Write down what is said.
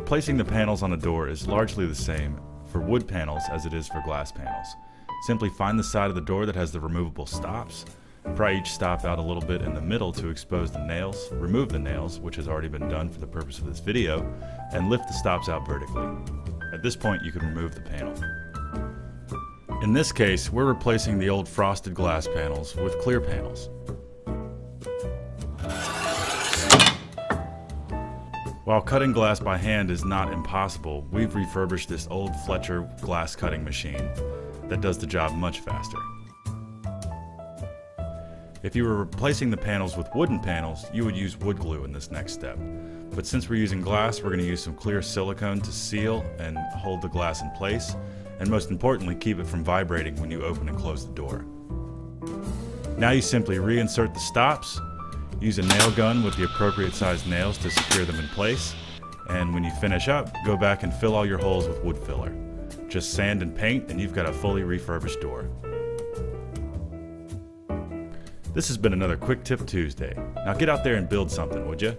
Replacing the panels on a door is largely the same for wood panels as it is for glass panels. Simply find the side of the door that has the removable stops, pry each stop out a little bit in the middle to expose the nails, remove the nails, which has already been done for the purpose of this video, and lift the stops out vertically. At this point you can remove the panel. In this case, we're replacing the old frosted glass panels with clear panels. While cutting glass by hand is not impossible, we've refurbished this old Fletcher glass cutting machine that does the job much faster. If you were replacing the panels with wooden panels, you would use wood glue in this next step. But since we're using glass, we're going to use some clear silicone to seal and hold the glass in place, and most importantly, keep it from vibrating when you open and close the door. Now you simply reinsert the stops, use a nail gun with the appropriate sized nails to secure them in place, and when you finish up, go back and fill all your holes with wood filler. Just sand and paint and you've got a fully refurbished door. This has been another Quick Tip Tuesday. Now get out there and build something, would you?